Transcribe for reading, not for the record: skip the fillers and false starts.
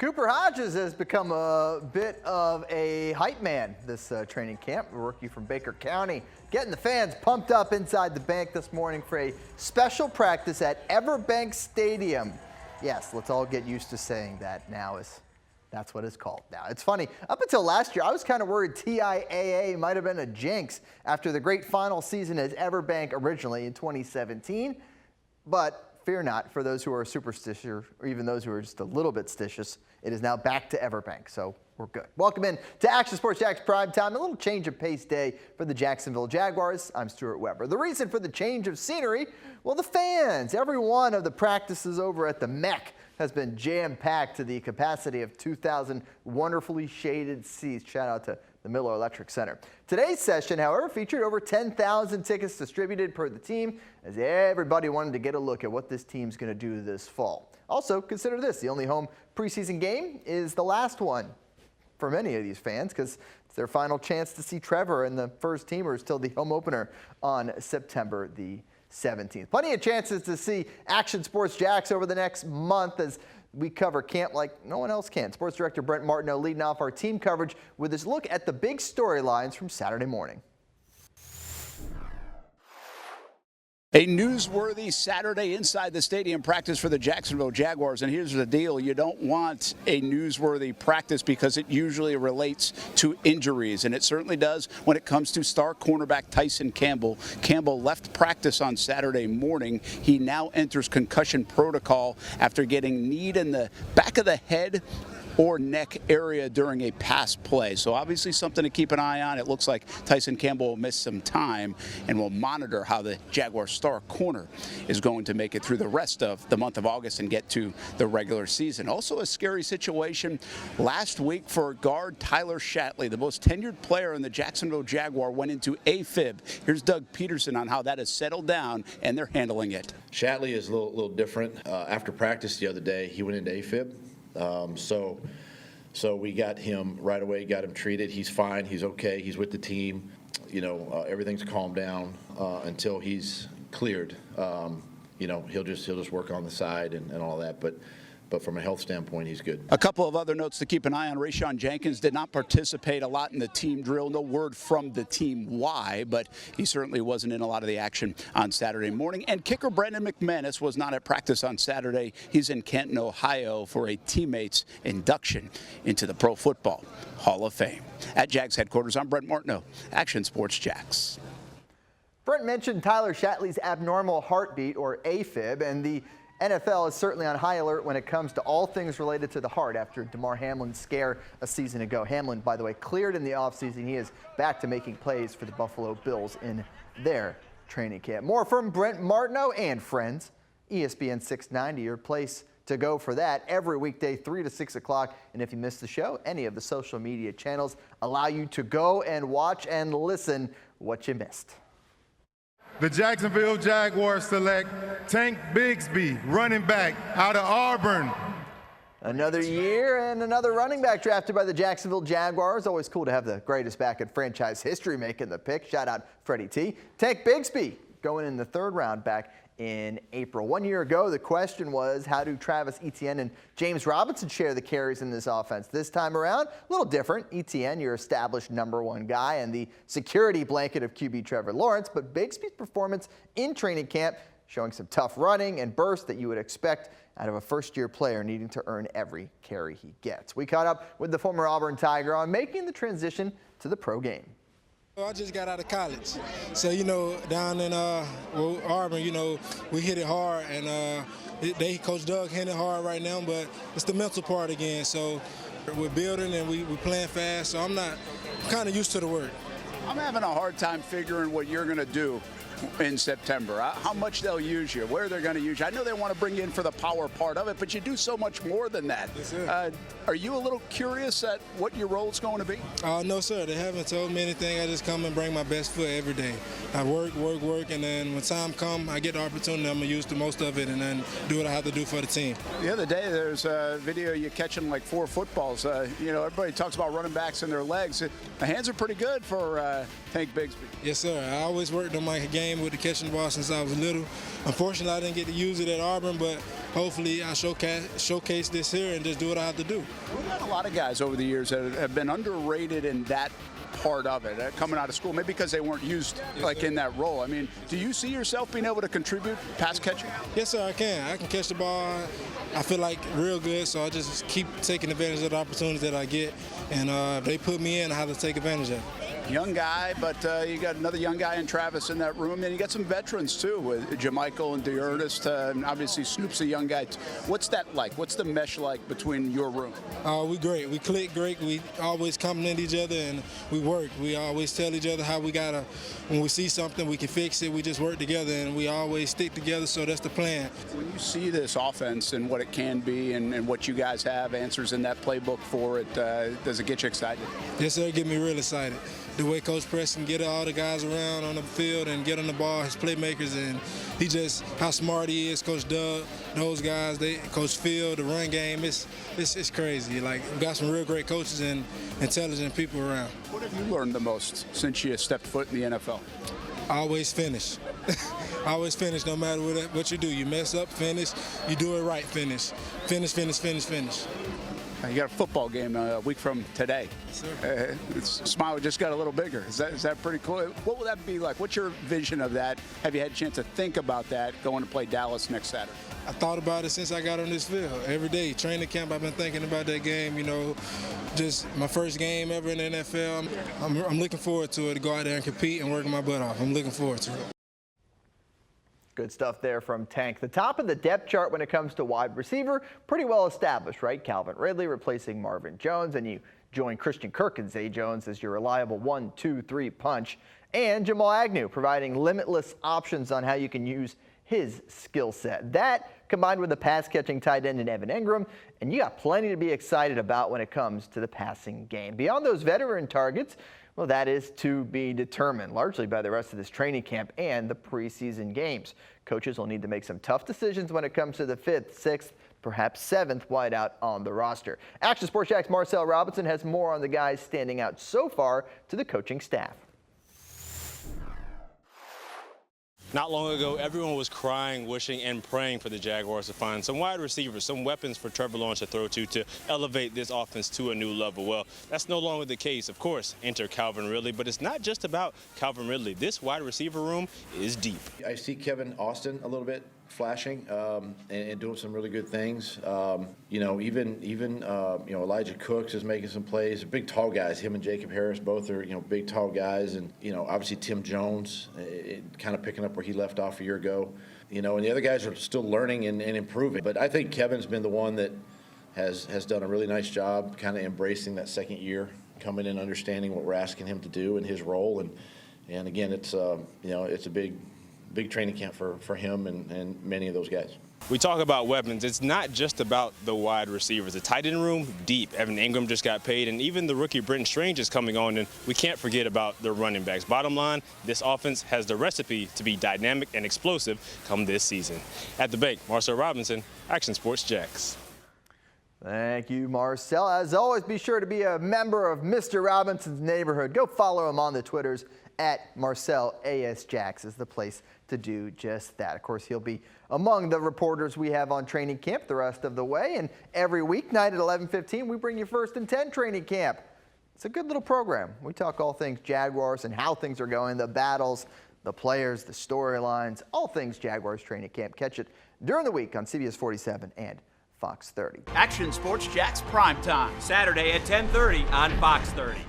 Cooper Hodges has become a bit of a hype man this training camp. A rookie from Baker County, getting the fans pumped up inside the bank this morning for a special practice at EverBank Stadium. Yes, let's all get used to saying that now. That's what it's called now. It's funny, up until last year, I was kind of worried TIAA might have been a jinx after the great final season as EverBank originally in 2017. But fear not, for those who are superstitious, or even those who are just a little bit stitious, it is now back to EverBank, so we're good. Welcome in to Action Sports Jax Primetime, a little change of pace day for the Jacksonville Jaguars. I'm Stuart Weber. The reason for the change of scenery, well, the fans. Every one of the practices over at the MEC has been jam-packed to the capacity of 2,000 wonderfully shaded seats. Shout out to the Miller Electric Center. Today's session, however, featured over 10,000 tickets distributed per the team, as everybody wanted to get a look at what this team's going to do this fall. Also, consider this, the only home preseason game is the last one for many of these fans, because it's their final chance to see Trevor and the first teamers till the home opener on September the 17th. Plenty of chances to see Action Sports Jax over the next month as we cover camp like no one else can. Sports Director Brent Martineau leading off our team coverage with his look at the big storylines from Saturday morning. A newsworthy Saturday inside the stadium practice for the Jacksonville Jaguars. And here's the deal. You don't want a newsworthy practice because it usually relates to injuries. And it certainly does when it comes to star cornerback Tyson Campbell. Campbell left practice on Saturday morning. He now enters concussion protocol after getting kneed in the back of the head or neck area during a pass play. So obviously something to keep an eye on. It looks like Tyson Campbell will miss some time, and we'll monitor how the Jaguars star corner is going to make it through the rest of the month of August and get to the regular season. Also a scary situation last week for guard Tyler Shatley, the most tenured player in the Jacksonville Jaguar, went into AFib. Here's Doug Peterson on how that has settled down and they're handling it. Shatley is a little different. After practice the other day, he went into AFib. So we got him right away, got him treated. He's fine. He's okay. He's with the team. You know, everything's calmed down until he's cleared. You know, he'll just work on the side and all that. But from a health standpoint, he's good. A couple of other notes to keep an eye on. Rayshon Jenkins did not participate a lot in the team drill. No word from the team why, but he certainly wasn't in a lot of the action on Saturday morning. And kicker Brandon McManus was not at practice on Saturday. He's in Canton, Ohio for a teammates induction into the Pro Football Hall of Fame. At Jags headquarters, I'm Brent Martineau, Action Sports Jax. Brent mentioned Tyler Shatley's abnormal heartbeat, or AFib, and the NFL is certainly on high alert when it comes to all things related to the heart after Damar Hamlin's scare a season ago. Hamlin, by the way, cleared in the offseason. He is back to making plays for the Buffalo Bills in their training camp. More from Brent Martineau and friends. ESPN 690, your place to go for that every weekday 3 to 6 o'clock. And if you missed the show, any of the social media channels allow you to go and watch and listen what you missed. The Jacksonville Jaguars select Tank Bigsby, running back out of Auburn. Another year and another running back drafted by the Jacksonville Jaguars. Always cool to have the greatest back in franchise history making the pick. Shout out Freddie T. Tank Bigsby going in the third round back in April. 1 year ago, the question was, how do Travis Etienne and James Robinson share the carries in this offense? This time around, a little different. Etienne, your established #1 guy and the security blanket of QB Trevor Lawrence, but Bigsby's performance in training camp showing some tough running and burst that you would expect out of a first-year player needing to earn every carry he gets. We caught up with the former Auburn Tiger on making the transition to the pro game. I just got out of college. So, you know, down in Auburn, you know, we hit it hard, and Coach Doug hit it hard right now, but it's the mental part again. So we're building and we're playing fast, so I'm kind of used to the work. I'm having a hard time figuring what you're going to do in September, how much they'll use you, where they're going to use you. I know they want to bring you in for the power part of it, but you do so much more than that. Yes, sir. Are you a little curious at what your role is going to be? No, sir. They haven't told me anything. I just come and bring my best foot every day. I work, and then when time comes, I get the opportunity. I'm going to use the most of it and then do what I have to do for the team. The other day, there's a video of you catching like 4 footballs. You know, everybody talks about running backs and their legs. The hands are pretty good for Tank Bigsby. Yes, sir. I always worked on my game with the catching the ball since I was little. Unfortunately, I didn't get to use it at Auburn, but hopefully I showcase this here and just do what I have to do. We've got a lot of guys over the years that have been underrated in that part of it, coming out of school, maybe because they weren't used like in that role. I mean, do you see yourself being able to contribute pass catching? Yes, sir, I can. I can catch the ball. I feel like real good, so I just keep taking advantage of the opportunities that I get. And if they put me in, I have to take advantage of it. Young guy, but you got another young guy in Travis in that room. Then you got some veterans too, with Jamichael and DeErnest, and obviously Snoop's a young guy. What's that like? What's the mesh like between your room? We great. We click great. We always compliment each other, and we work. We always tell each other how we gotta. When we see something, we can fix it. We just work together, and we always stick together. So that's the plan. When you see this offense and what it can be, and what you guys have answers in that playbook for it, does it get you excited? Yes, sir. It get me real excited. The way Coach Preston get all the guys around on the field and get on the ball, his playmakers, and he just how smart he is. Coach Doug, those guys, Coach Phil, the run game, it's crazy. Like, we got some real great coaches and intelligent people around. What have you learned the most since you stepped foot in the NFL? Always finish. Always finish, no matter what you do. You mess up, finish. You do it right, finish. Finish, finish, finish, finish. You got a football game a week from today. Yes, sir. Smile just got a little bigger. Is that pretty cool? What will that be like? What's your vision of that? Have you had a chance to think about that going to play Dallas next Saturday? I thought about it since I got on this field. Every day, training camp, I've been thinking about that game. You know, just my first game ever in the NFL. I'm looking forward to it, to go out there and compete and work my butt off. I'm looking forward to it. Good stuff there from Tank. The top of the depth chart when it comes to wide receiver, pretty well established, right? Calvin Ridley replacing Marvin Jones, and you join Christian Kirk and Zay Jones as your reliable 1-2-3 punch. And Jamal Agnew providing limitless options on how you can use his skill set. That combined with the pass-catching tight end in Evan Ingram, and you got plenty to be excited about when it comes to the passing game. Beyond those veteran targets, well, that is to be determined largely by the rest of this training camp and the preseason games. Coaches will need to make some tough decisions when it comes to the 5th, 6th, perhaps 7th wideout on the roster. Action Sports Jax Marcel Robinson has more on the guys standing out so far to the coaching staff. Not long ago, everyone was crying, wishing, and praying for the Jaguars to find some wide receivers, some weapons for Trevor Lawrence to throw to elevate this offense to a new level. Well, that's no longer the case. Of course, enter Calvin Ridley, but it's not just about Calvin Ridley. This wide receiver room is deep. I see Kevin Austin a little bit flashing and doing some really good things. You know, even Elijah Cooks is making some plays. Big, tall guys. Him and Jacob Harris both are big, tall guys, and obviously Tim Jones kind of picking up where he left off a year ago. And the other guys are still learning and improving. But I think Kevin's been the one that has done a really nice job, kind of embracing that second year, coming in, understanding what we're asking him to do in his role, and again, it's it's a big training camp for him and many of those guys. We talk about weapons. It's not just about the wide receivers. The tight end room, deep. Evan Ingram just got paid, and even the rookie Brenton Strange is coming on, and we can't forget about the running backs. Bottom line, this offense has the recipe to be dynamic and explosive come this season. At the bank, Marcel Robinson, Action Sports Jax. Thank you, Marcel. As always, be sure to be a member of Mr. Robinson's Neighborhood. Go follow him on the Twitters at Marcel AS Jax is the place to do just that. Of course, he'll be among the reporters we have on training camp the rest of the way. And every weeknight at 11:15, we bring you First and 10 training camp. It's a good little program. We talk all things Jaguars and how things are going, the battles, the players, the storylines, all things Jaguars training camp. Catch it during the week on CBS 47 and Fox 30. Action Sports Jax Primetime, Saturday at 10:30 on Fox 30.